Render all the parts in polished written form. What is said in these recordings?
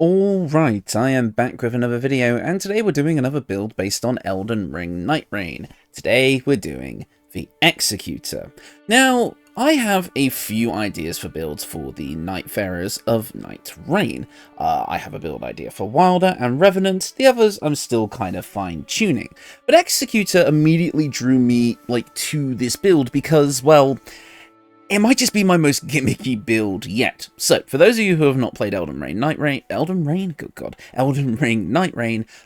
Alright, I am back with another video, and today we're doing another build based on Elden Ring Nightreign. Today we're doing the Executor. Now, I have a few ideas for builds for the Nightfarers of Nightreign. I have a build idea for Wilder and Revenant, the others I'm still kind of fine-tuning. But Executor immediately drew me, to this build because, well, it might just be my most gimmicky build yet. So, for those of you who have not played Elden Ring Nightreign,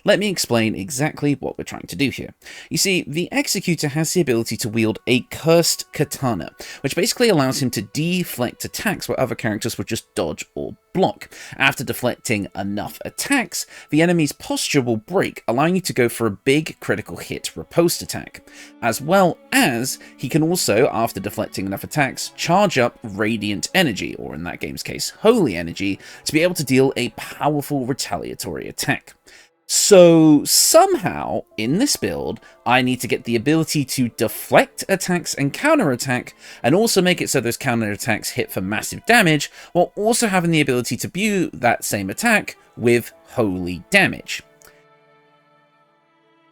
let me explain exactly what we're trying to do here. You see, the Executor has the ability to wield a cursed katana, which basically allows him to deflect attacks where other characters would just dodge or block. After deflecting enough attacks, the enemy's posture will break, allowing you to go for a big critical hit riposte attack. As well as, he can also, after deflecting enough attacks, charge up radiant energy, or in that game's case, holy energy, to be able to deal a powerful retaliatory attack. So, somehow, in this build, I need to get the ability to deflect attacks and counterattack, and also make it so those counterattacks hit for massive damage, while also having the ability to view that same attack with holy damage.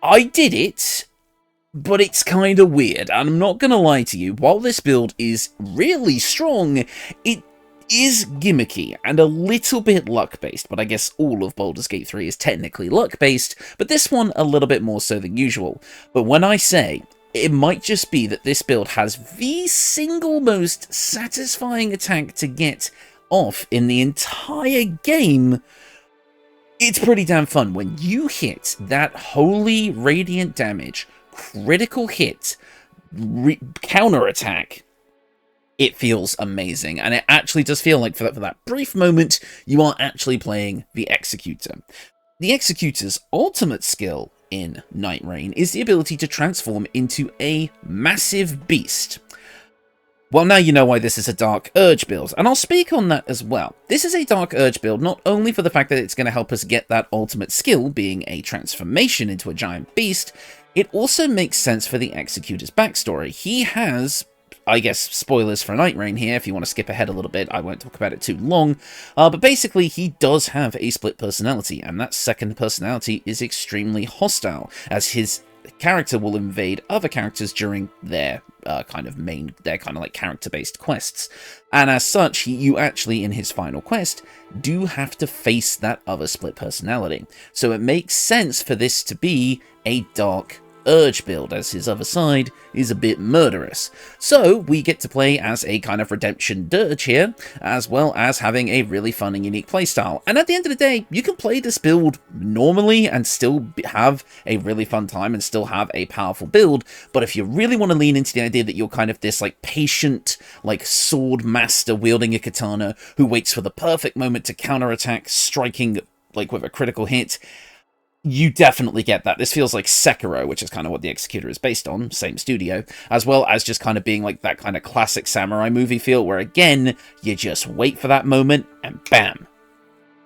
I did it, but it's kind of weird, and I'm not going to lie to you, while this build is really strong, it is gimmicky and a little bit luck-based, but I guess all of Baldur's Gate 3 is technically luck-based, but this one a little bit more so than usual. But when I say, it might just be that this build has the single most satisfying attack to get off in the entire game, it's pretty damn fun. When you hit that holy radiant damage, critical hit, counter-attack, it feels amazing, and it actually does feel like for that brief moment, you are actually playing the Executor. The Executor's ultimate skill in Nightreign is the ability to transform into a massive beast. Well, now you know why this is a Dark Urge build, and I'll speak on that as well. This is a Dark Urge build not only for the fact that it's going to help us get that ultimate skill, being a transformation into a giant beast, it also makes sense for the Executor's backstory. He has, I guess, spoilers for Nightreign here, if you want to skip ahead a little bit, I won't talk about it too long, but basically he does have a split personality, and that second personality is extremely hostile, as his character will invade other characters during their character-based quests, and as such, you actually, in his final quest, do have to face that other split personality, so it makes sense for this to be a Dark Urge build, as his other side is a bit murderous. So we get to play as a kind of redemption dirge here, as well as having a really fun and unique playstyle. And at the end of the day, you can play this build normally and still have a really fun time and still have a powerful build, but if you really want to lean into the idea that you're kind of this patient, sword master wielding a katana who waits for the perfect moment to counterattack, striking with a critical hit, you definitely get that. This feels like Sekiro, which is kind of what the Executor is based on, same studio, as well as just kind of being that kind of classic samurai movie feel, where again, you just wait for that moment, and bam,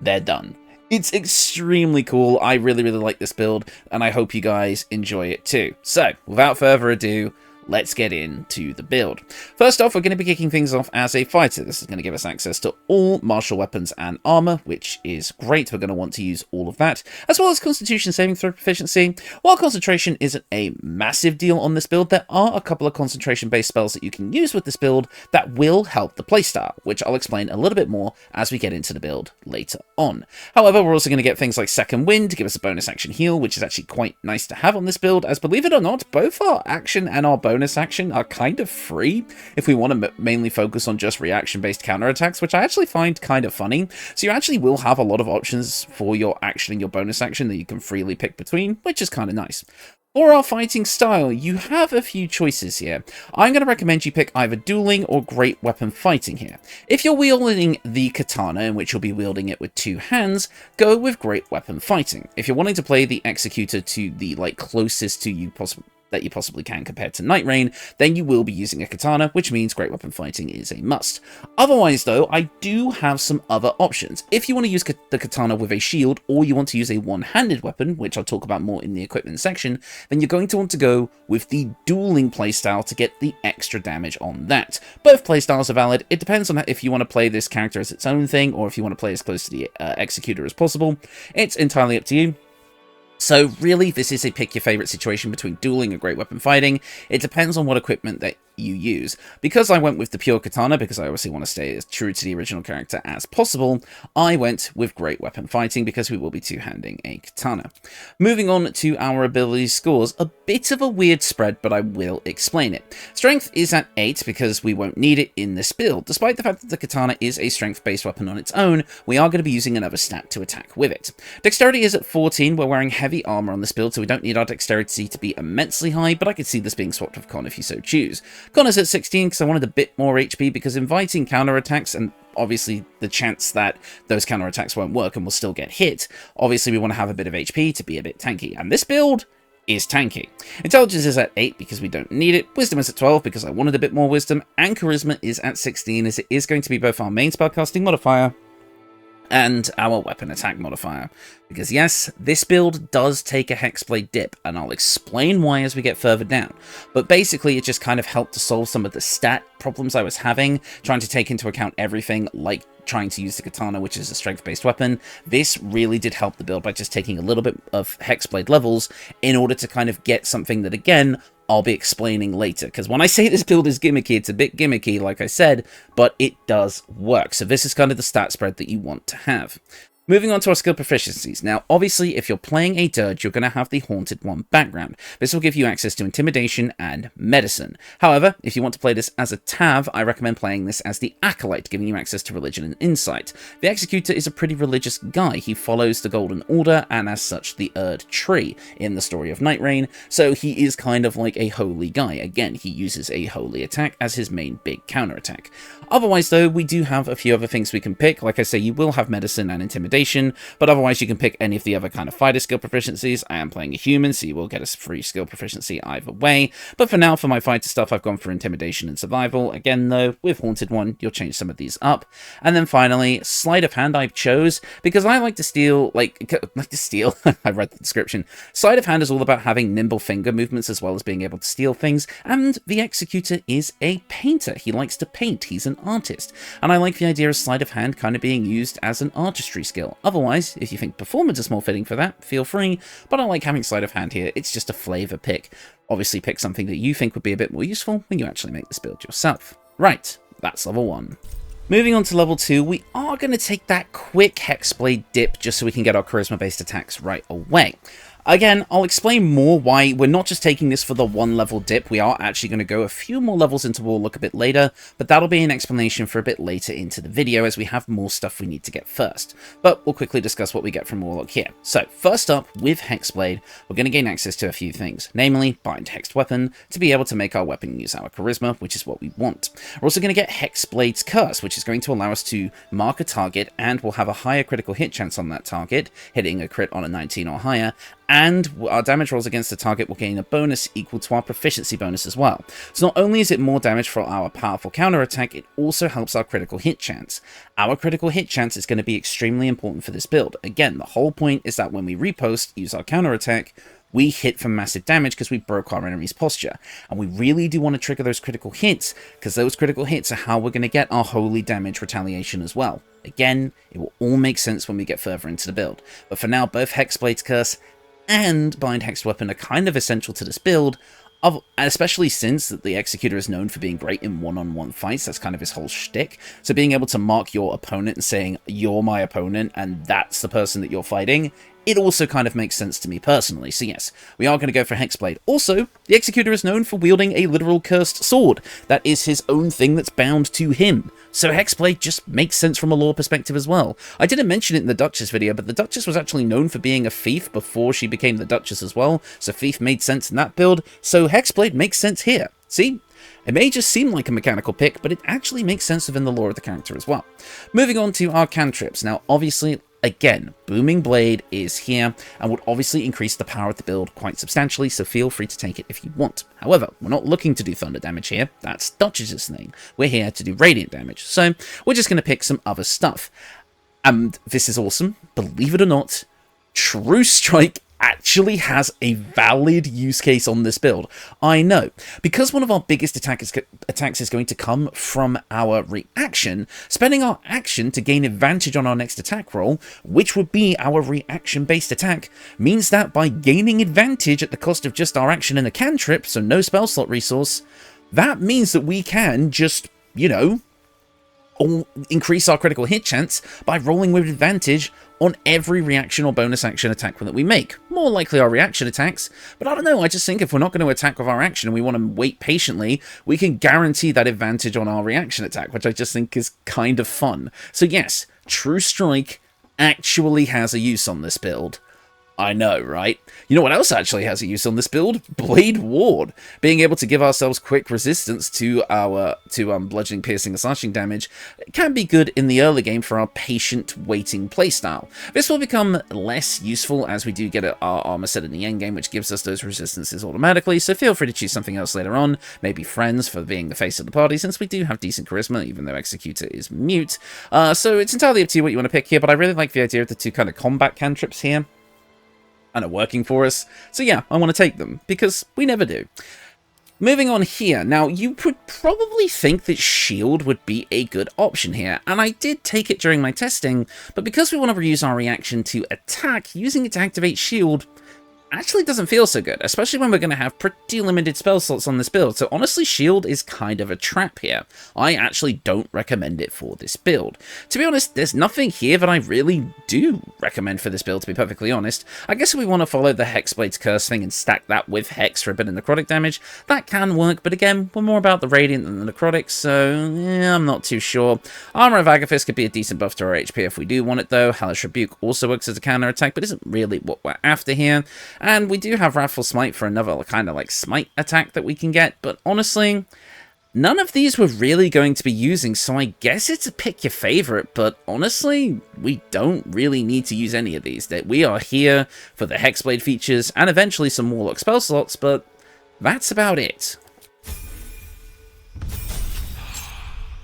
they're done. It's extremely cool. I really, really like this build, and I hope you guys enjoy it too. So, without further ado, let's get into the build. First off, we're going to be kicking things off as a fighter. This is going to give us access to all martial weapons and armor, which is great. We're going to want to use all of that, as well as constitution saving throw proficiency. While concentration isn't a massive deal on this build, there are a couple of concentration-based spells that you can use with this build that will help the playstyle, which I'll explain a little bit more as we get into the build later on. However, we're also going to get things like Second Wind to give us a bonus action heal, which is actually quite nice to have on this build, as believe it or not, both our action and our bonus action are kind of free if we want to mainly focus on just reaction-based counterattacks, which I actually find kind of funny. So you actually will have a lot of options for your action and your bonus action that you can freely pick between, which is kind of nice. For our fighting style, you have a few choices here. I'm going to recommend you pick either dueling or great weapon fighting here. If you're wielding the katana, in which you'll be wielding it with two hands, go with great weapon fighting. If you're wanting to play the Executor to the closest to you that you possibly can compared to Nightreign, then you will be using a katana, which means great weapon fighting is a must. Otherwise though, I do have some other options. If you want to use the katana with a shield, or you want to use a one-handed weapon, which I'll talk about more in the equipment section, then you're going to want to go with the dueling playstyle to get the extra damage on that. Both playstyles are valid. It depends on if you want to play this character as its own thing, or if you want to play as close to the Executor as possible. It's entirely up to you. So really, this is a pick your favorite situation between dueling and great weapon fighting. It depends on what equipment that you use. Because I went with the pure katana, because I obviously want to stay as true to the original character as possible, I went with great weapon fighting because we will be two-handing a katana. Moving on to our ability scores, a bit of a weird spread, but I will explain it. Strength is at 8 because we won't need it in this build. Despite the fact that the katana is a strength-based weapon on its own, we are going to be using another stat to attack with it. Dexterity is at 14. We're wearing heavy armor on this build, so we don't need our dexterity to be immensely high, but I could see this being swapped with Con if you so choose. Con is at 16 because I wanted a bit more HP, because inviting counterattacks, and obviously the chance that those counterattacks won't work and will still get hit, obviously we want to have a bit of HP to be a bit tanky, and this build is tanky. Intelligence is at 8 because we don't need it. Wisdom is at 12 because I wanted a bit more wisdom, and Charisma is at 16 as it is going to be both our main spellcasting modifier and our weapon attack modifier. Because yes, this build does take a Hexblade dip, and I'll explain why as we get further down. But basically, it just kind of helped to solve some of the stat problems I was having, trying to take into account everything, like trying to use the katana, which is a strength-based weapon. This really did help the build by just taking a little bit of Hexblade levels in order to kind of get something that, again, I'll be explaining later, because when I say this build is gimmicky, it's a bit gimmicky, like I said, but it does work. So this is kind of the stat spread that you want to have. Moving on to our skill proficiencies. Now, obviously, if you're playing a dirge, you're going to have the Haunted One background. This will give you access to Intimidation and Medicine. However, if you want to play this as a Tav, I recommend playing this as the Acolyte, giving you access to Religion and Insight. The Executor is a pretty religious guy. He follows the Golden Order, and as such, the Erd Tree in the story of Nightreign, so he is kind of like a holy guy. Again, he uses a holy attack as his main big counterattack. Otherwise, though, we do have a few other things we can pick. Like I say, you will have Medicine and Intimidation, but otherwise you can pick any of the other kind of fighter skill proficiencies. I am playing a human, so you will get a free skill proficiency either way. But for now, for my fighter stuff, I've gone for Intimidation and Survival. Again, though, with Haunted One, you'll change some of these up. And then finally, Sleight of Hand I chose because I like to steal, I read the description. Sleight of Hand is all about having nimble finger movements as well as being able to steal things, and the Executor is a painter. He likes to paint. He's an artist, and I like the idea of Sleight of Hand kind of being used as an artistry skill. Otherwise, if you think Performance is more fitting for that, feel free, but I like having Sleight of Hand here. It's just a flavor pick. Obviously pick something that you think would be a bit more useful when you actually make this build yourself. Right, that's level 1. Moving on to level 2, we are going to take that quick Hexblade dip just so we can get our charisma-based attacks right away. Again, I'll explain more why we're not just taking this for the 1 level dip. We are actually going to go a few more levels into Warlock a bit later, but that'll be an explanation for a bit later into the video as we have more stuff we need to get first. But we'll quickly discuss what we get from Warlock here. So, first up, with Hexblade, we're going to gain access to a few things, namely Bind Hexed Weapon, to be able to make our weapon use our charisma, which is what we want. We're also going to get Hexblade's Curse, which is going to allow us to mark a target, and we'll have a higher critical hit chance on that target, hitting a crit on a 19 or higher, and our damage rolls against the target will gain a bonus equal to our proficiency bonus as well. So not only is it more damage for our powerful counterattack, it also helps our critical hit chance. Our critical hit chance is going to be extremely important for this build. Again, the whole point is that when we repost, use our counterattack, we hit for massive damage because we broke our enemy's posture. And we really do want to trigger those critical hits, because those critical hits are how we're going to get our holy damage retaliation as well. Again, it will all make sense when we get further into the build. But for now, both Hexblade's Curse and Bind Hexed Weapon are kind of essential to this build, especially since that the Executor is known for being great in one-on-one fights. That's kind of his whole shtick. So being able to mark your opponent and saying, you're my opponent, and that's the person that you're fighting, it also kind of makes sense to me personally. So yes, we are going to go for Hexblade. Also, the Executor is known for wielding a literal cursed sword. That is his own thing that's bound to him. So Hexblade just makes sense from a lore perspective as well. I didn't mention it in the Duchess video, but the Duchess was actually known for being a thief before she became the Duchess as well. So thief made sense in that build. So Hexblade makes sense here. See? It may just seem like a mechanical pick, but it actually makes sense within the lore of the character as well. Moving on to our cantrips. Now, obviously, again, Booming Blade is here and would obviously increase the power of the build quite substantially, so feel free to take it if you want. However, we're not looking to do thunder damage here. That's Dutch's thing. We're here to do radiant damage, so we're just going to pick some other stuff. And this is awesome. Believe it or not, True Strike actually has a valid use case on this build. I know, because one of our biggest attacks is going to come from our reaction, spending our action to gain advantage on our next attack roll, which would be our reaction-based attack, means that by gaining advantage at the cost of just our action and a cantrip, so no spell slot resource, that means that we can just, you know, increase our critical hit chance by rolling with advantage on every reaction or bonus action attack that we make. More likely our reaction attacks, but I don't know, I just think if we're not going to attack with our action and we want to wait patiently, we can guarantee that advantage on our reaction attack, which I just think is kind of fun. So yes, True Strike actually has a use on this build. I know, right? You know what else actually has a use on this build? Blade Ward. Being able to give ourselves quick resistance to our bludgeoning, piercing, and slashing damage can be good in the early game for our patient waiting playstyle. This will become less useful as we do get our armor set in the end game, which gives us those resistances automatically, so feel free to choose something else later on, maybe Friends for being the face of the party, since we do have decent charisma, even though Executor is mute. So it's entirely up to you what you want to pick here, but I really like the idea of the two kind of combat cantrips here, and are working for us. So yeah, I want to take them, because we never do. Moving on here, now you would probably think that shield would be a good option here, and I did take it during my testing, but because we want to reuse our reaction to attack, using it to activate shield actually doesn't feel so good, especially when we're going to have pretty limited spell slots on this build, so honestly shield is kind of a trap here. I actually don't recommend it for this build. To be honest, there's nothing here that I really do recommend for this build, to be perfectly honest. I guess if we want to follow the Hexblade's curse thing and stack that with Hex for a bit of necrotic damage, that can work, but again, we're more about the Radiant than the necrotic, so yeah, I'm not too sure. Armour of Agathis could be a decent buff to our HP if we do want it though. Hellish Rebuke also works as a counter attack, but isn't really what we're after here. And we do have Wrathful Smite for another kind of like smite attack that we can get, but honestly, none of these we're really going to be using, so I guess it's a pick your favorite, but honestly, we don't really need to use any of these. We are here for the Hexblade features and eventually some Warlock spell slots, but that's about it.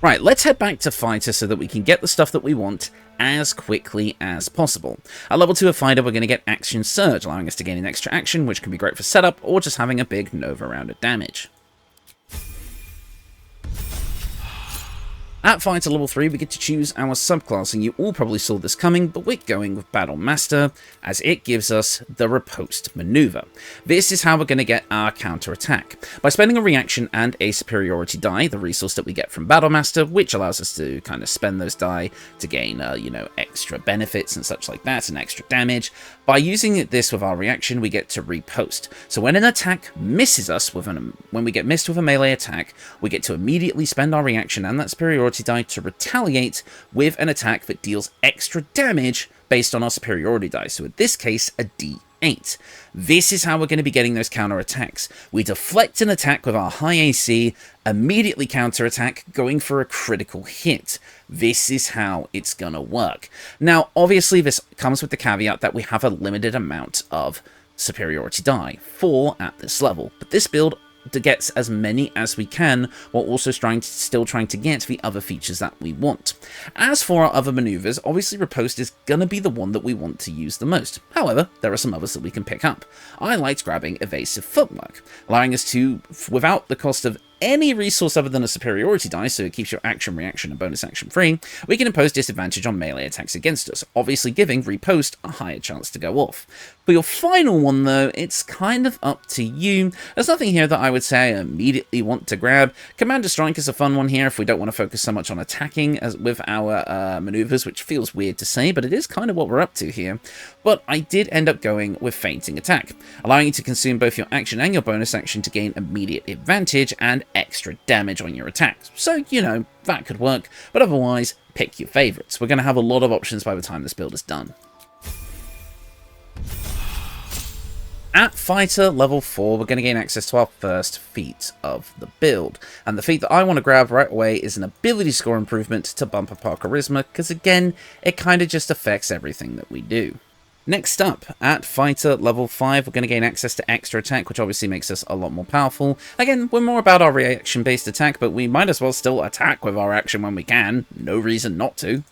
Right, let's head back to Fighter so that we can get the stuff that we want as quickly as possible. At level 2 of Fighter, we're going to get Action Surge, allowing us to gain an extra action, which can be great for setup, or just having a big Nova round of damage. At Fighter level 3, we get to choose our subclass, and you all probably saw this coming, but we're going with Battle Master, as it gives us the Riposte Maneuver. This is how we're going to get our counter-attack. By spending a reaction and a superiority die, the resource that we get from Battle Master, which allows us to kind of spend those die to gain, you know, extra benefits and such like that, and extra damage. By using this with our reaction, we get to Riposte. So when an attack misses us, when we get missed with a melee attack, we get to immediately spend our reaction and that superiority die to retaliate with an attack that deals extra damage based on our superiority die, so in this case a D8. This is how we're going to be getting those counter attacks. We deflect an attack with our high AC, immediately counter attack, going for a critical hit. This is how it's going to work. Now obviously this comes with the caveat that we have a limited amount of superiority die, 4 at this level, but this build gets as many as we can, while also still trying to get the other features that we want. As for our other maneuvers, obviously Riposte is gonna be the one that we want to use the most. However, there are some others that we can pick up. I liked grabbing Evasive Footwork, allowing us to, without the cost of any resource other than a superiority die, so it keeps your action, reaction, and bonus action free, we can impose disadvantage on melee attacks against us, obviously giving Riposte a higher chance to go off. For your final one though, it's kind of up to you. There's nothing here that I would say I immediately want to grab. Commander Strike is a fun one here if we don't want to focus so much on attacking as with our maneuvers, which feels weird to say, but it is kind of what we're up to here. But I did end up going with Fainting Attack, allowing you to consume both your action and your bonus action to gain immediate advantage and extra damage on your attacks. So, you know, that could work, but otherwise, pick your favorites. We're going to have a lot of options by the time this build is done. At fighter level 4, we're going to gain access to our first feat of the build. And the feat that I want to grab right away is an ability score improvement to bump up our charisma, because again, it kind of just affects everything that we do. Next up, at fighter level 5, we're going to gain access to extra attack, which obviously makes us a lot more powerful. Again, we're more about our reaction-based attack, but we might as well still attack with our action when we can. No reason not to.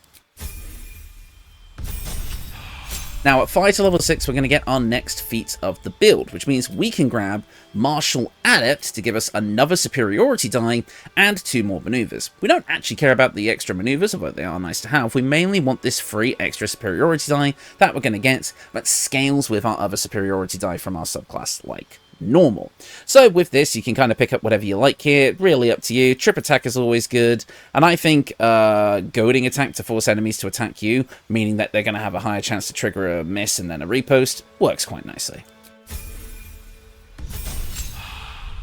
Now, at fighter level 6, we're going to get our next feat of the build, which means we can grab Martial Adept to give us another superiority die and 2 more maneuvers. We don't actually care about the extra maneuvers, although they are nice to have. We mainly want this free extra superiority die that we're going to get that scales with our other superiority die from our subclass, like normal. So with this, you can kind of pick up whatever you like here, really up to you. Trip attack is always good, and I think goading attack to force enemies to attack you, meaning that they're going to have a higher chance to trigger a miss and then a repost, works quite nicely.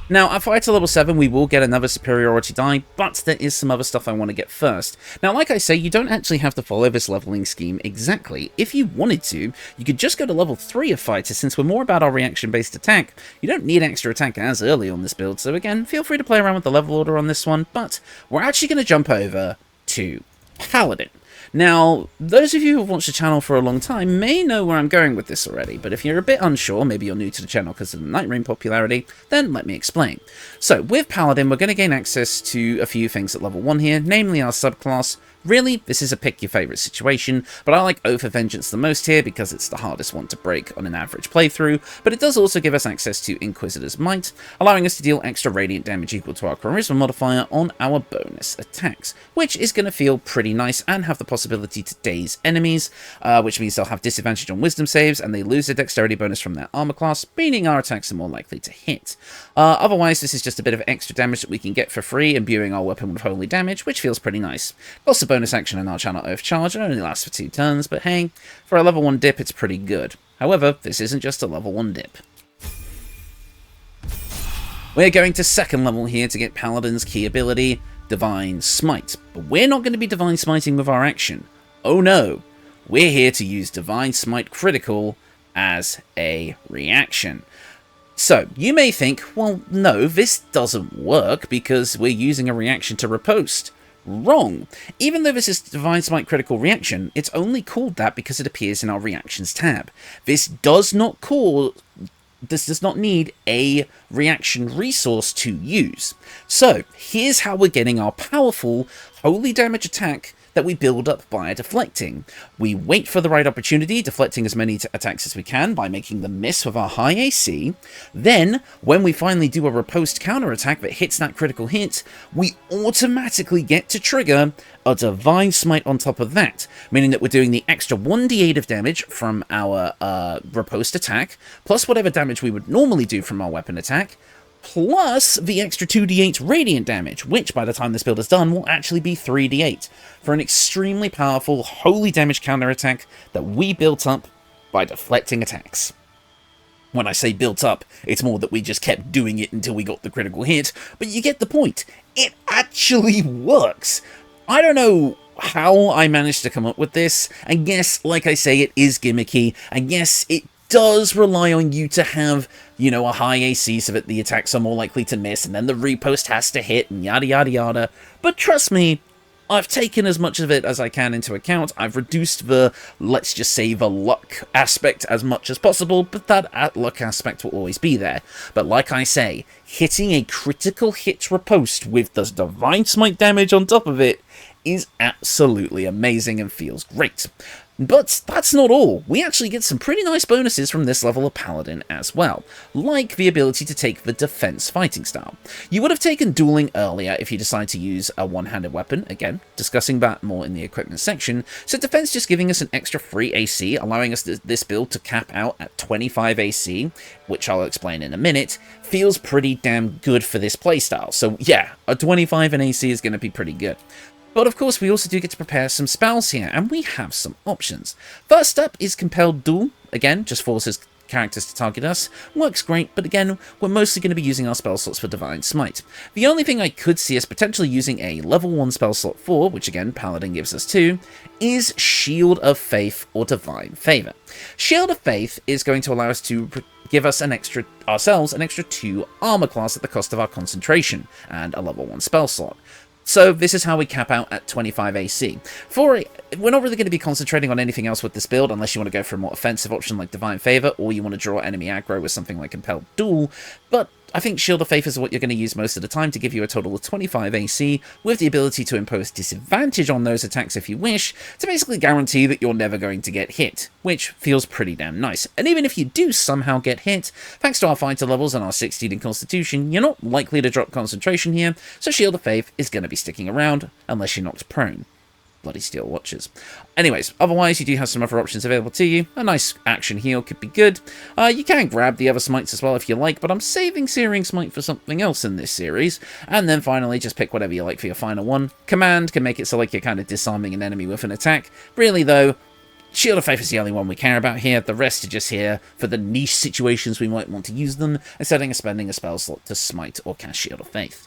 Now, at fighter level 7, we will get another superiority die, but there is some other stuff I want to get first. Now, like I say, you don't actually have to follow this leveling scheme exactly. If you wanted to, you could just go to level 3 of fighter, since we're more about our reaction-based attack. You don't need extra attack as early on this build, so again, feel free to play around with the level order on this one, but we're actually going to jump over to Paladin. Now, those of you who have watched the channel for a long time may know where I'm going with this already, but if you're a bit unsure, maybe you're new to the channel because of the Nightreign popularity, then let me explain. So, with Paladin, we're going to gain access to a few things at level 1 here, namely our subclass. Really, this is a pick your favourite situation, but I like Oath of Vengeance the most here because it's the hardest one to break on an average playthrough, but it does also give us access to Inquisitor's Might, allowing us to deal extra radiant damage equal to our charisma modifier on our bonus attacks, which is going to feel pretty nice and have the possibility to daze enemies, which means they'll have disadvantage on wisdom saves and they lose their dexterity bonus from their armor class, meaning our attacks are more likely to hit. Otherwise, this is just a bit of extra damage that we can get for free, imbuing our weapon with holy damage, which feels pretty nice. Also, bonus action in our channel Oath Charge, it only lasts for 2 turns, but hey, for a level 1 dip it's pretty good. However, this isn't just a level 1 dip. We're going to 2nd level here to get Paladin's key ability, Divine Smite, but we're not going to be Divine Smiting with our action. Oh no, we're here to use Divine Smite Critical as a reaction. So, you may think, well no, this doesn't work because we're using a reaction to riposte. Wrong. Even though this is Divine Smite Critical Reaction, it's only called that because it appears in our Reactions tab. This does not need a reaction resource to use. So, here's how we're getting our powerful, holy damage attack that we build up by deflecting. We wait for the right opportunity, deflecting as many attacks as we can by making them miss with our high AC. Then, when we finally do a riposte counterattack that hits that critical hit, we automatically get to trigger a Divine Smite on top of that, meaning that we're doing the extra 1d8 of damage from our riposte attack, plus whatever damage we would normally do from our weapon attack, plus the extra 2d8 radiant damage, which by the time this build is done will actually be 3d8, for an extremely powerful holy damage counterattack that we built up by deflecting attacks. When I say built up, it's more that we just kept doing it until we got the critical hit, but you get the point. It actually works. I don't know how I managed to come up with this, and yes, like I say, it is gimmicky, and yes, it does rely on you to have, you know, a high AC so that the attacks are more likely to miss, and then the repost has to hit, and yada yada yada. But trust me, I've taken as much of it as I can into account. I've reduced the, let's just say, the luck aspect as much as possible, but that luck aspect will always be there. But like I say, hitting a critical hit riposte with the Divine Smite damage on top of it is absolutely amazing and feels great. But that's not all. We actually get some pretty nice bonuses from this level of Paladin as well, like the ability to take the defense fighting style. You would have taken dueling earlier if you decide to use a one-handed weapon, again, discussing that more in the equipment section, so defense just giving us an extra free AC, allowing us this build to cap out at 25 AC, which I'll explain in a minute, feels pretty damn good for this playstyle. So yeah, a 25 in AC is going to be pretty good. But of course, we also do get to prepare some spells here, and we have some options. First up is Compelled Duel. Again, just forces characters to target us, works great, but again, we're mostly going to be using our spell slots for Divine Smite. The only thing I could see us potentially using a level 1 spell slot for, which again, Paladin gives us 2, is Shield of Faith or Divine Favor. Shield of Faith is going to allow us to give us ourselves an extra 2 armor class at the cost of our concentration, and a level 1 spell slot. So this is how we cap out at 25 AC. We're not really going to be concentrating on anything else with this build, unless you want to go for a more offensive option like Divine Favor, or you want to draw enemy aggro with something like Compelled Duel, but I think Shield of Faith is what you're going to use most of the time to give you a total of 25 AC, with the ability to impose disadvantage on those attacks if you wish, to basically guarantee that you're never going to get hit, which feels pretty damn nice. And even if you do somehow get hit, thanks to our fighter levels and our 16 in Constitution, you're not likely to drop concentration here, so Shield of Faith is going to be sticking around, unless you're knocked prone. Bloody Steel Watchers. Anyways, otherwise you do have some other options available to you. A nice action heal could be good. You can grab the other smites as well if you like, but I'm saving Searing Smite for something else in this series. And then finally, just pick whatever you like for your final one. Command can make it so like you're kind of disarming an enemy with an attack. Really though, Shield of Faith is the only one we care about here. The rest are just here for the niche situations we might want to use them, instead of spending a spell slot to smite or cast Shield of Faith.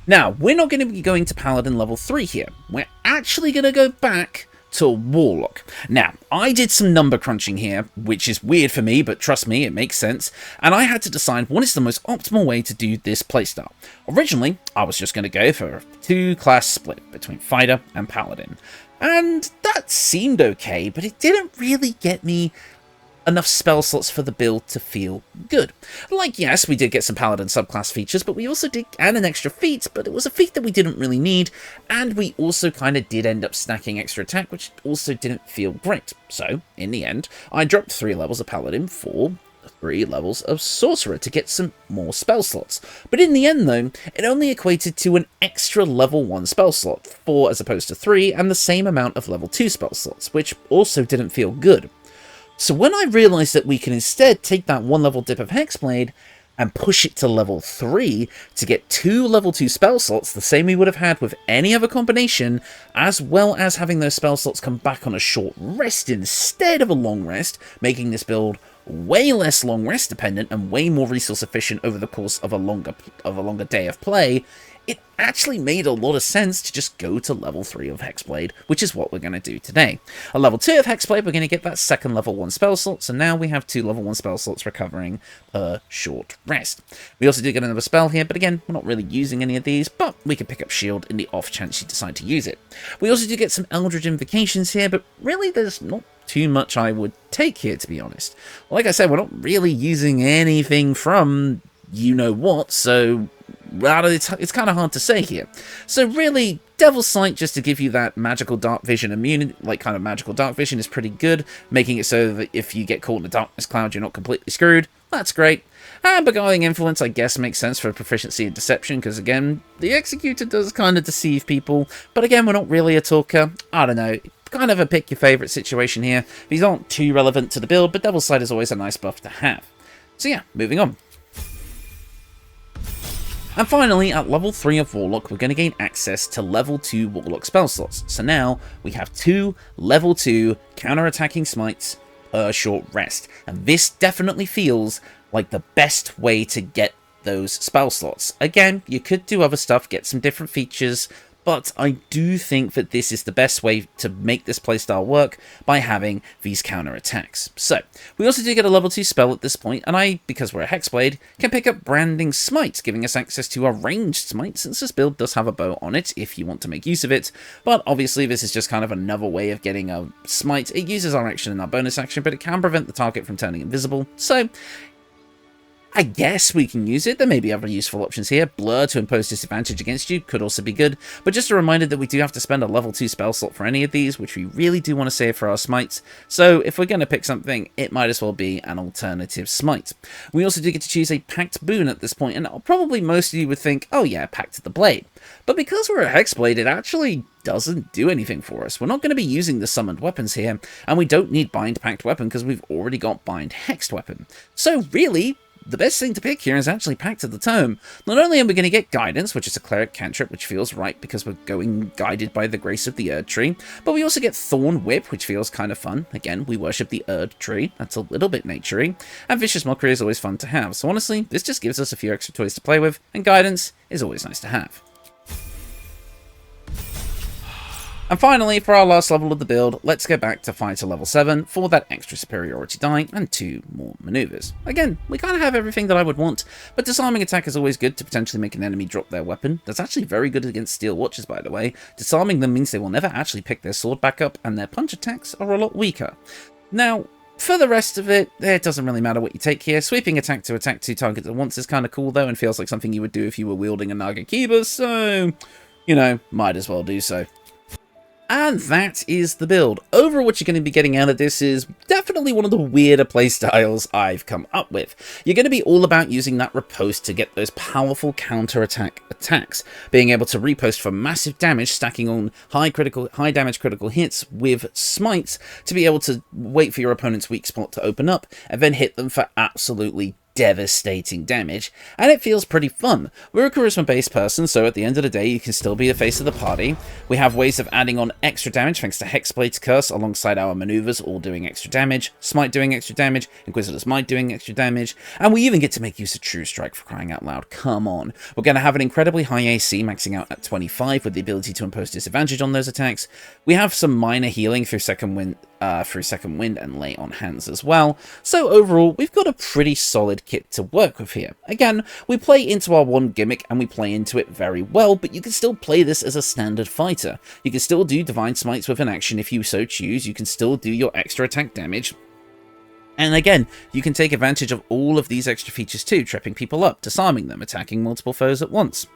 Now, we're not going to be going to Paladin level 3 here. We're actually going to go back to Warlock. Now, I did some number crunching here, which is weird for me, but trust me, it makes sense, and I had to decide what is the most optimal way to do this playstyle. Originally, I was just going to go for a 2-class split between Fighter and Paladin, and that seemed okay, but it didn't really get me enough spell slots for the build to feel good. Like, yes, we did get some Paladin subclass features, but we also did add an extra feat, but it was a feat that we didn't really need, and we also kind of did end up stacking extra attack, which also didn't feel great. So, in the end, I dropped 3 levels of Paladin for 3 levels of sorcerer to get some more spell slots. But in the end, though, it only equated to an extra level 1 spell slot, 4 as opposed to 3, and the same amount of level 2 spell slots, which also didn't feel good. So when I realized that we can instead take that 1 level dip of Hexblade and push it to level 3 to get 2 level 2 spell slots, the same we would have had with any other combination, as well as having those spell slots come back on a short rest instead of a long rest, making this build way less long rest dependent and way more resource efficient over the course of a longer day of play, it actually made a lot of sense to just go to level 3 of Hexblade, which is what we're going to do today. A level 2 of Hexblade, we're going to get that second level 1 spell slot, so now we have 2 level 1 spell slots recovering per short rest. We also do get another spell here, but again, we're not really using any of these, but we can pick up Shield in the off chance you decide to use it. We also do get some Eldritch Invocations here, but really there's not too much I would take here, to be honest. Like I said, we're not really using anything from you-know-what, so it's kind of hard to say here. So really, Devil's Sight, just to give you that magical dark vision immunity, like kind of magical dark vision, is pretty good, making it so that if you get caught in a darkness cloud, you're not completely screwed. That's great. And Beguiling Influence, I guess, makes sense for proficiency in deception, because again, the Executor does kind of deceive people, but again, we're not really a talker. I don't know. Kind of a pick your favourite situation here. These aren't too relevant to the build, but Devil's Sight is always a nice buff to have. So yeah, moving on. And finally, at level 3 of Warlock, we're going to gain access to level 2 Warlock spell slots. So now we have 2 level 2 counter-attacking smites per short rest. And this definitely feels like the best way to get those spell slots. Again, you could do other stuff, get some different features, but I do think that this is the best way to make this playstyle work by having these counter attacks. So, we also do get a level 2 spell at this point, and I, because we're a Hexblade, can pick up Branding Smite, giving us access to a ranged smite, since this build does have a bow on it if you want to make use of it. But obviously this is just kind of another way of getting a smite. It uses our action and our bonus action, but it can prevent the target from turning invisible. So, I guess we can use it. There may be other useful options here. Blur to impose disadvantage against you could also be good, but just a reminder that we do have to spend a level 2 spell slot for any of these, which we really do want to save for our smites. So if we're going to pick something, it might as well be an alternative smite. We also do get to choose a Pact Boon at this point, and probably most of you would think, oh yeah, Pact of the Blade. But because we're a Hexblade, it actually doesn't do anything for us. We're not going to be using the summoned weapons here, and we don't need Bind Pact Weapon because we've already got Bind Hexed Weapon. So really, the best thing to pick here is actually Pact of the Tome. Not only are we going to get Guidance, which is a cleric cantrip, which feels right because we're going guided by the grace of the Erd Tree, but we also get Thorn Whip, which feels kind of fun. Again, we worship the Erd Tree. That's a little bit naturey. And Vicious Mockery is always fun to have. So honestly, this just gives us a few extra toys to play with, and Guidance is always nice to have. And finally, for our last level of the build, let's go back to Fighter level 7 for that extra superiority die and 2 more maneuvers. Again, we kind of have everything that I would want, but disarming attack is always good to potentially make an enemy drop their weapon. That's actually very good against Steel Watchers, by the way. Disarming them means they will never actually pick their sword back up, and their punch attacks are a lot weaker. Now, for the rest of it, it doesn't really matter what you take here. Sweeping attack to attack 2 targets at once is kind of cool, though, and feels like something you would do if you were wielding a Nagakiba, so, you know, might as well do so. And that is the build. Overall, what you're going to be getting out of this is definitely one of the weirder playstyles I've come up with. You're going to be all about using that riposte to get those powerful counter-attack attacks, being able to riposte for massive damage, stacking on high damage critical hits with smites to be able to wait for your opponent's weak spot to open up, and then hit them for absolutely devastating damage, and it feels pretty fun. We're a charisma-based person, so at the end of the day, you can still be the face of the party. We have ways of adding on extra damage thanks to Hexblade's Curse alongside our maneuvers, all doing extra damage, Smite doing extra damage, Inquisitor's Might doing extra damage, and we even get to make use of True Strike for crying out loud. Come on. We're going to have an incredibly high AC, maxing out at 25 with the ability to impose disadvantage on those attacks. We have some minor healing through Second Wind and Lay on Hands as well. So overall, we've got a pretty solid kit to work with here. Again, we play into our one gimmick and we play into it very well, but you can still play this as a standard fighter. You can still do Divine Smites with an action if you so choose. You can still do your extra attack damage. And again, you can take advantage of all of these extra features too, tripping people up, disarming them, attacking multiple foes at once.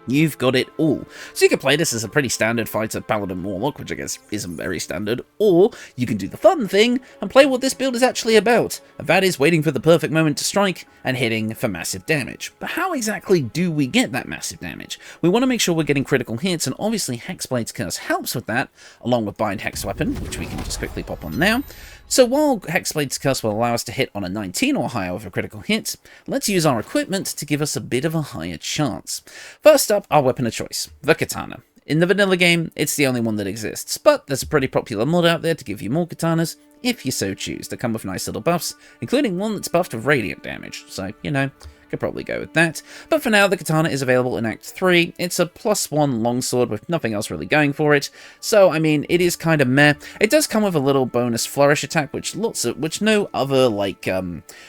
You've got it all. So you can play this as a pretty standard fighter Paladin Warlock, which I guess isn't very standard, or you can do the fun thing and play what this build is actually about, and that is waiting for the perfect moment to strike and hitting for massive damage. But how exactly do we get that massive damage? We want to make sure we're getting critical hits, and obviously Hexblade's Curse helps with that, along with Bind Hex Weapon, which we can just quickly pop on now. So while Hexblade's Curse will allow us to hit on a 19 or higher with a critical hit, let's use our equipment to give us a bit of a higher chance. First up, our weapon of choice, the katana. In the vanilla game, it's the only one that exists, but there's a pretty popular mod out there to give you more katanas, if you so choose, that come with nice little buffs, including one that's buffed with radiant damage, so, you know, could probably go with that. But for now, the katana is available in Act 3. It's a +1 longsword with nothing else really going for it, so I mean, it is kind of meh. It does come with a little bonus flourish attack, which no other like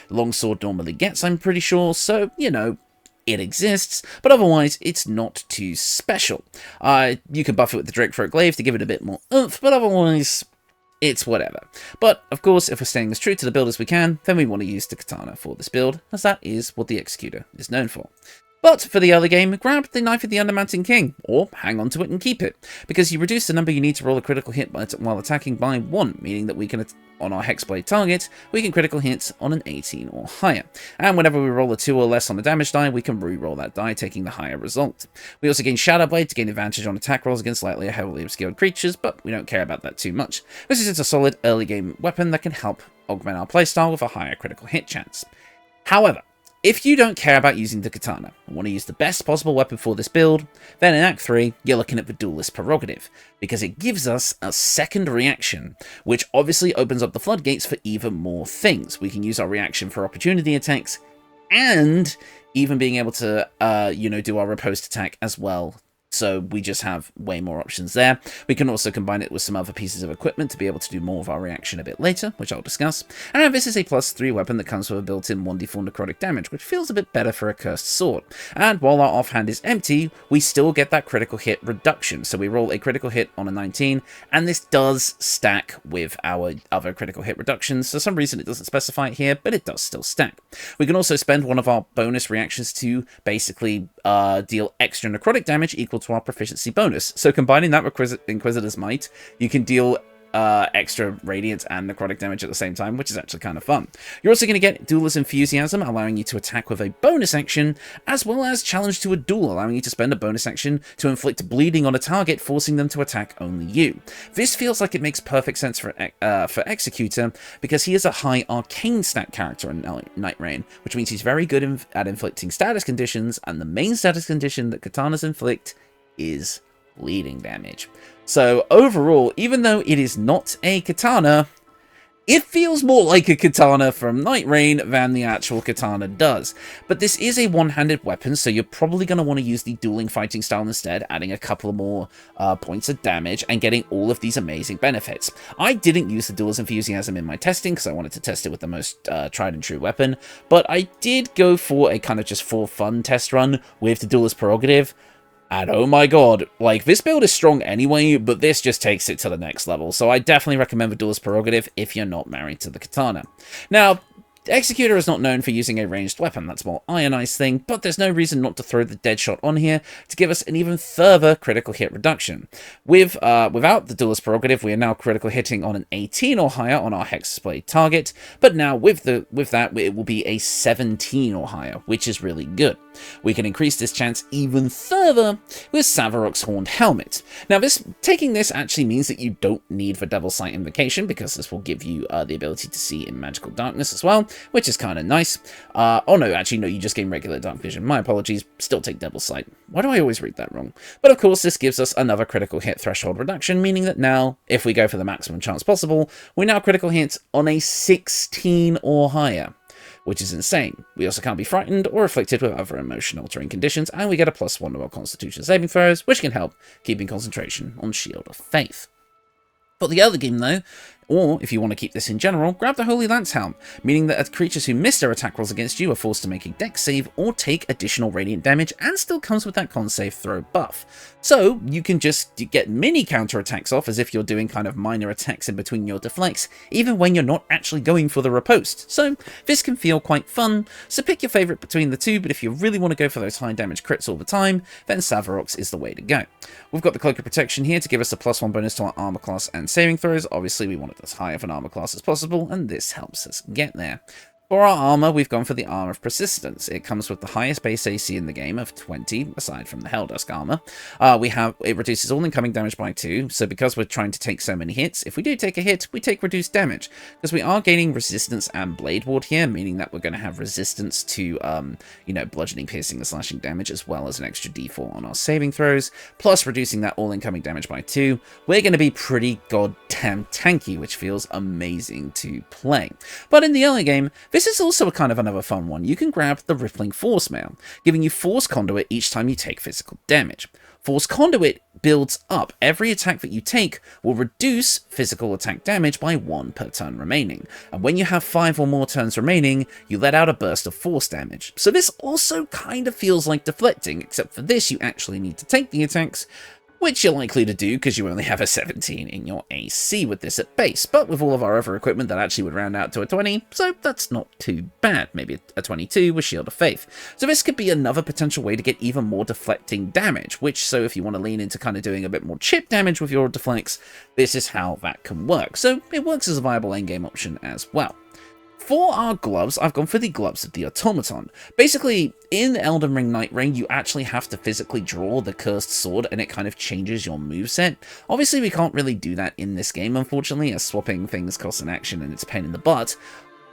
longsword normally gets, I'm pretty sure. So you know, it exists, but otherwise it's not too special. You can buff it with the Drakethroat Glaive to give it a bit more oomph, but otherwise it's whatever. But, of course, if we're staying as true to the build as we can, then we want to use the katana for this build, as that is what the Executor is known for. But for the early game, grab the Knife of the Undermountain King, or hang on to it and keep it, because you reduce the number you need to roll a critical hit while attacking by 1, meaning that we can, on our Hexblade target, we can critical hit on an 18 or higher. And whenever we roll a 2 or less on the damage die, we can re-roll that die, taking the higher result. We also gain Shadowblade to gain advantage on attack rolls against slightly or heavily obscured creatures, but we don't care about that too much. This is just a solid early game weapon that can help augment our playstyle with a higher critical hit chance. However, if you don't care about using the katana and want to use the best possible weapon for this build, then in Act 3, you're looking at the Duelist Prerogative, because it gives us a second reaction, which obviously opens up the floodgates for even more things. We can use our reaction for opportunity attacks, and even being able to, do our riposte attack as well. So we just have way more options there. We can also combine it with some other pieces of equipment to be able to do more of our reaction a bit later, which I'll discuss. And this is a +3 weapon that comes with a built-in 1d4 necrotic damage, which feels a bit better for a cursed sword. And while our offhand is empty, we still get that critical hit reduction. So we roll a critical hit on a 19, and this does stack with our other critical hit reductions. For some reason it doesn't specify it here, but it does still stack. We can also spend one of our bonus reactions to basically deal extra necrotic damage equal to our proficiency bonus. So combining that with Inquisitor's Might, you can deal extra radiant and necrotic damage at the same time, which is actually kind of fun. You're also going to get Duelist Enthusiasm, allowing you to attack with a bonus action, as well as Challenge to a Duel, allowing you to spend a bonus action to inflict bleeding on a target, forcing them to attack only you. This feels like it makes perfect sense for Executor, because he is a high arcane stat character in Nightreign, which means he's very good at inflicting status conditions, and the main status condition that katanas inflict is bleeding damage. So overall, even though it is not a katana, it feels more like a katana from Nightreign than the actual katana does. But this is a one-handed weapon, so you're probably going to want to use the dueling fighting style instead, adding a couple more points of damage and getting all of these amazing benefits. I didn't use the Duelist Enthusiasm in my testing because I wanted to test it with the most tried and true weapon, but I did go for a kind of just for fun test run with the Duelist Prerogative. And oh my god, like, this build is strong anyway, but this just takes it to the next level. So I definitely recommend the Duelist Prerogative if you're not married to the katana. Now, Executor is not known for using a ranged weapon, that's more Ionized thing, but there's no reason not to throw the Deadshot on here to give us an even further critical hit reduction. Without the Duelist Prerogative, we are now critical hitting on an 18 or higher on our Hexblade target, but now with that, it will be a 17 or higher, which is really good. We can increase this chance even further with Savarok's Horned Helmet. Now, taking this actually means that you don't need the Devil's Sight Invocation, because this will give you the ability to see in magical darkness as well, which is kind of nice. Oh no, actually no, you just gain regular dark vision. My apologies, still take Devil's Sight. Why do I always read that wrong? But of course, this gives us another critical hit threshold reduction, meaning that now, if we go for the maximum chance possible, we now critical hit on a 16 or higher, which is insane. We also can't be frightened or afflicted with other emotion-altering conditions, and we get a +1 to our Constitution saving throws, which can help keeping concentration on Shield of Faith. For the other game, though, or if you want to keep this in general, grab the Holy Lance Helm, meaning that creatures who miss their attack rolls against you are forced to make a dex save or take additional radiant damage, and still comes with that con save throw buff. So you can just get mini counter attacks off as if you're doing kind of minor attacks in between your deflects, even when you're not actually going for the riposte. So this can feel quite fun, so pick your favourite between the two, but if you really want to go for those high damage crits all the time, then Savarok's is the way to go. We've got the Cloak of Protection here to give us a +1 bonus to our armor class and saving throws. Obviously we want it as high of an armor class as possible, and this helps us get there. For our armor, we've gone for the Armor of Persistence. It comes with the highest base AC in the game of 20, aside from the Helldusk armor. It reduces all incoming damage by 2, so because we're trying to take so many hits, if we do take a hit, we take reduced damage, because we are gaining resistance and Blade Ward here, meaning that we're going to have resistance to, bludgeoning, piercing, and slashing damage, as well as an extra d4 on our saving throws, plus reducing that all incoming damage by 2. We're going to be pretty goddamn tanky, which feels amazing to play. But in the early game, this is also a kind of another fun one. You can grab the Rippling Force Mail, giving you Force Conduit each time you take physical damage. Force Conduit builds up. Every attack that you take will reduce physical attack damage by 1 per turn remaining. And when you have 5 or more turns remaining, you let out a burst of force damage. So this also kind of feels like deflecting, except for this you actually need to take the attacks, which you're likely to do because you only have a 17 in your AC with this at base, but with all of our other equipment that actually would round out to a 20, so that's not too bad. Maybe a 22 with Shield of Faith. So this could be another potential way to get even more deflecting damage, so if you want to lean into kind of doing a bit more chip damage with your deflects, this is how that can work. So it works as a viable endgame option as well. For our gloves, I've gone for the Gloves of the Automaton. Basically, in Elden Ring Nightreign, you actually have to physically draw the Cursed Sword, and it kind of changes your moveset. Obviously, we can't really do that in this game, unfortunately, as swapping things costs an action and it's a pain in the butt.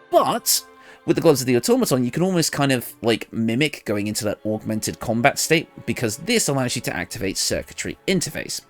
But with the Gloves of the Automaton, you can almost kind of, mimic going into that augmented combat state, because this allows you to activate Circuitry Interface.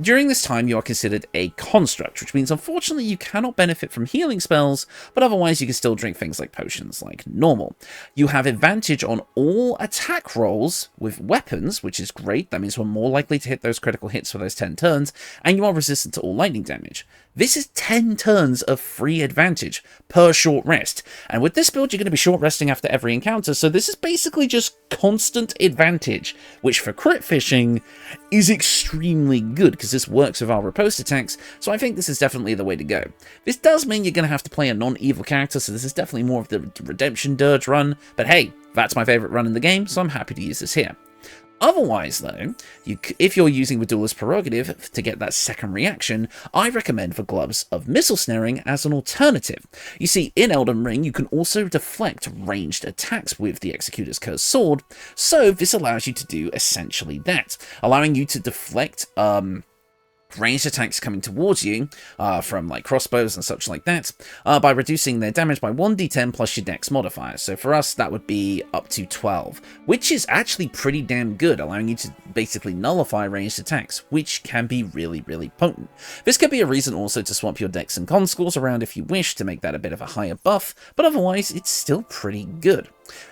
During this time, you are considered a construct, which means unfortunately you cannot benefit from healing spells, but otherwise you can still drink things like potions like normal. You have advantage on all attack rolls with weapons, which is great. That means we're more likely to hit those critical hits for those 10 turns, and you are resistant to all lightning damage. This is 10 turns of free advantage per short rest, and with this build you're going to be short resting after every encounter, so this is basically just constant advantage, which for crit fishing is extremely good because this works with our riposte attacks, so I think this is definitely the way to go. This does mean you're going to have to play a non-evil character, so this is definitely more of the Redemption Dirge run, but hey, that's my favourite run in the game, so I'm happy to use this here. Otherwise, though, if you're using the Duelist Prerogative to get that second reaction, I recommend the Gloves of Missile Snaring as an alternative. You see, in Elden Ring, you can also deflect ranged attacks with the Executor's Cursed Sword, so this allows you to do essentially that, allowing you to deflect ranged attacks coming towards you from like crossbows and such like that by reducing their damage by 1d10 plus your dex modifier. So for us that would be up to 12, which is actually pretty damn good, allowing you to basically nullify ranged attacks, which can be really potent. This could be a reason also to swap your dex and con scores around if you wish to make that a bit of a higher buff, but otherwise it's still pretty good.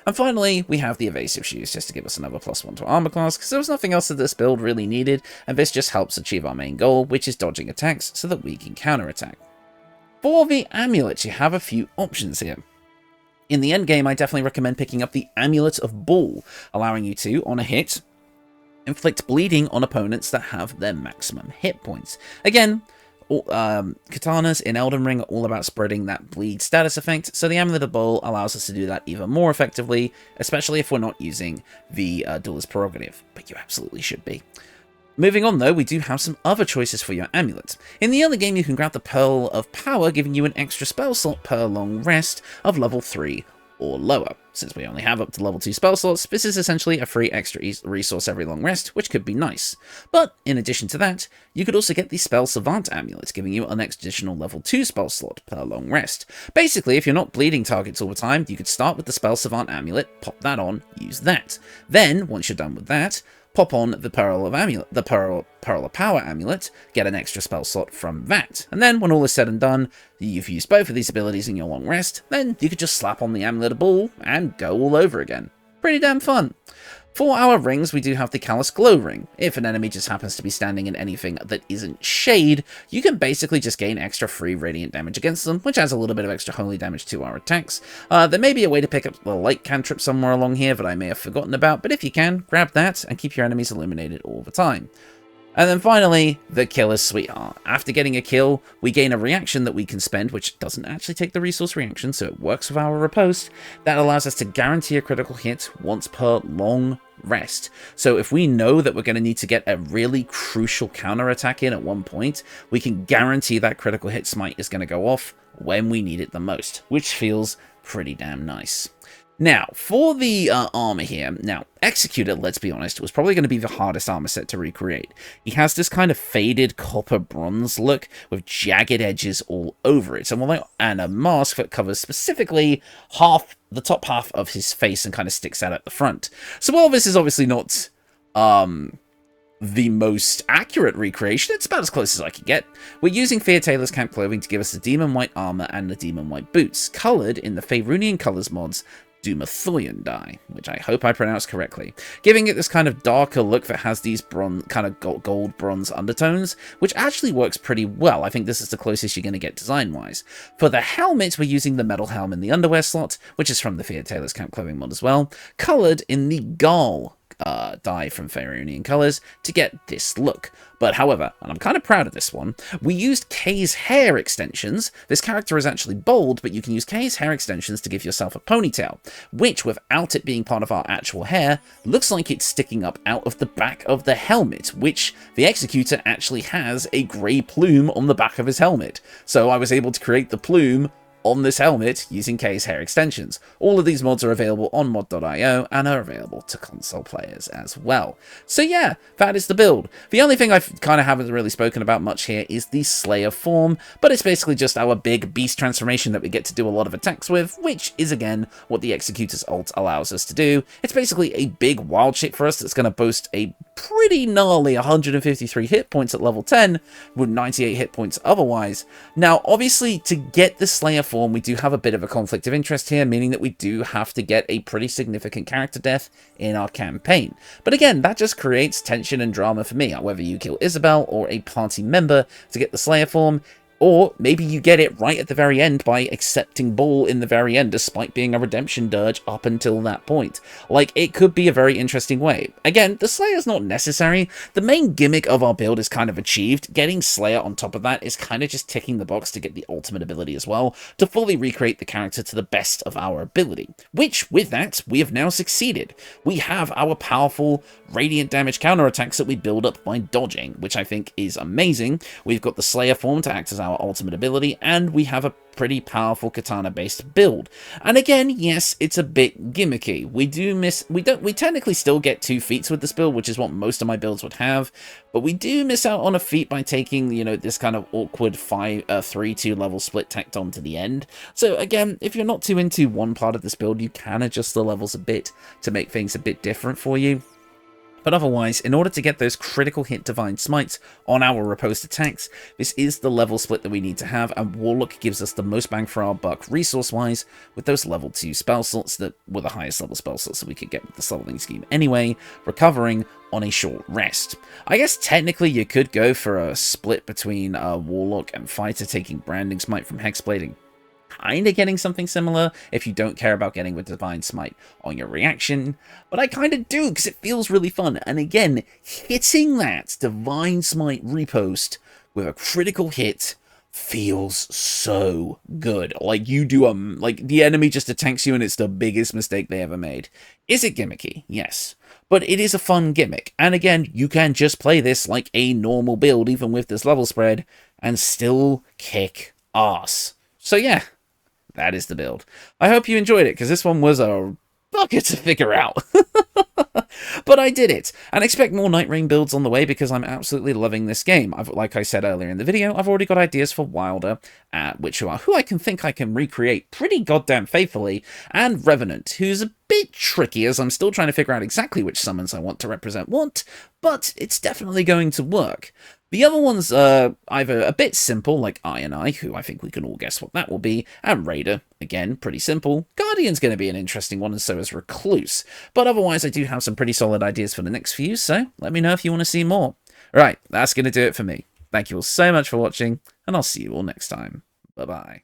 And finally, we have the Evasive Shoes, just to give us another +1 to armor class, because there was nothing else that this build really needed, and this just helps achieve our main goal, which is dodging attacks so that we can counterattack. For the amulets, you have a few options here. In the endgame, I definitely recommend picking up the Amulet of Ball, allowing you to, on a hit, inflict bleeding on opponents that have their maximum hit points. Again, katanas in Elden Ring are all about spreading that bleed status effect, so the Amulet of Ball allows us to do that even more effectively, especially if we're not using the Duelist Prerogative, but you absolutely should be. Moving on though, we do have some other choices for your amulet. In the early game, you can grab the Pearl of Power, giving you an extra spell slot per long rest of level 3 or lower. Since we only have up to level 2 spell slots, this is essentially a free extra resource every long rest, which could be nice. But in addition to that, you could also get the Spell Savant Amulet, giving you an additional level 2 spell slot per long rest. Basically, if you're not bleeding targets all the time, you could start with the Spell Savant Amulet, pop that on, use that. Then, once you're done with that, pop on the Pearl of Power Amulet, get an extra spell slot from that. And then, when all is said and done, you've used both of these abilities in your long rest, then you could just slap on the Amulet of Ball and go all over again. Pretty damn fun. For our rings, we do have the Callous Glow Ring. If an enemy just happens to be standing in anything that isn't shade, you can basically just gain extra free radiant damage against them, which adds a little bit of extra holy damage to our attacks. There may be a way to pick up the light cantrip somewhere along here that I may have forgotten about, but if you can, grab that and keep your enemies illuminated all the time. And then finally, the Killer's Sweetheart. After getting a kill, we gain a reaction that we can spend, which doesn't actually take the resource reaction, so it works with our riposte. That allows us to guarantee a critical hit once per long rest. So if we know that we're going to need to get a really crucial counterattack in at one point, we can guarantee that critical hit smite is going to go off when we need it the most, which feels pretty damn nice. Now, for the armor here, now, Executor, let's be honest, was probably going to be the hardest armor set to recreate. He has this kind of faded copper bronze look with jagged edges all over it, and a mask that covers specifically the top half of his face and kind of sticks out at the front. So while this is obviously not the most accurate recreation, it's about as close as I can get. We're using Fear Taylor's camp clothing to give us the Demon White armor and the Demon White boots, coloured in the Faerunian Colours mods Dumathoyan dye, which I hope I pronounced correctly, giving it this kind of darker look that has these kind of gold bronze undertones, which actually works pretty well. I think this is the closest you're going to get design-wise. For the helmet, we're using the metal helm in the underwear slot, which is from the Fear Taylor's camp clothing mod as well, coloured in the gale dye from Faerunian Colours to get this look. But however, and I'm kind of proud of this one, we used Kay's hair extensions. This character is actually bald, but you can use Kay's hair extensions to give yourself a ponytail, which, without it being part of our actual hair, looks like it's sticking up out of the back of the helmet, which the Executor actually has a grey plume on the back of his helmet. So I was able to create the plume on this helmet using Kay's hair extensions. All of these mods are available on mod.io and are available to console players as well. So yeah, that is the build. The only thing I kind of haven't really spoken about much here is the Slayer form, but it's basically just our big beast transformation that we get to do a lot of attacks with, which is again what the Executor's ult allows us to do. It's basically a big wild shape for us that's going to boast a pretty gnarly 153 hit points at level 10, with 98 hit points otherwise. Now, obviously, to get the Slayer form, we do have a bit of a conflict of interest here, meaning that we do have to get a pretty significant character death in our campaign. But again, that just creates tension and drama for me, whether you kill Isabel or a party member to get the Slayer form. Or maybe you get it right at the very end by accepting Bull in the very end, despite being a redemption dirge up until that point. Like, it could be a very interesting way. Again, the Slayer's not necessary. The main gimmick of our build is kind of achieved. Getting Slayer on top of that is kind of just ticking the box to get the ultimate ability as well, to fully recreate the character to the best of our ability. Which, with that, we have now succeeded. We have our powerful radiant damage counterattacks that we build up by dodging, which I think is amazing. We've got the Slayer form to act as our ultimate ability, and we have a pretty powerful katana-based build. And again, yes, it's a bit gimmicky. We technically still get 2 feats with this build, which is what most of my builds would have, but we do miss out on a feat by taking, you know, this kind of awkward 3-2 level split tacked on to the end. So again, if you're not too into one part of this build, you can adjust the levels a bit to make things a bit different for you. But otherwise, in order to get those critical hit divine smites on our riposte attacks, this is the level split that we need to have, and Warlock gives us the most bang for our buck resource-wise with those level 2 spell slots that were the highest level spell slots that we could get with this leveling scheme anyway, recovering on a short rest. I guess technically you could go for a split between Warlock and Fighter, taking Branding Smite from Hexblade and kind of getting something similar if you don't care about getting with Divine Smite on your reaction, but I kind of do because it feels really fun. And again, hitting that Divine Smite riposte with a critical hit feels so good. Like, you do like the enemy just attacks you and it's the biggest mistake they ever made. Is it gimmicky? Yes. But it is a fun gimmick. And again, you can just play this like a normal build, even with this level spread, and still kick ass. So yeah, that is the build. I hope you enjoyed it, because this one was a bucket to figure out. But I did it, and expect more Nightreign builds on the way, because I'm absolutely loving this game. Like I said earlier in the video, I've already got ideas for Wilder, who I think I can recreate pretty goddamn faithfully, and Revenant, who's a bit tricky, as I'm still trying to figure out exactly which summons I want to represent what, but it's definitely going to work. The other ones are either a bit simple, like I, who I think we can all guess what that will be, and Raider, again, pretty simple. Guardian's going to be an interesting one, and so is Recluse. But otherwise, I do have some pretty solid ideas for the next few, so let me know if you want to see more. Right, that's going to do it for me. Thank you all so much for watching, and I'll see you all next time. Bye-bye.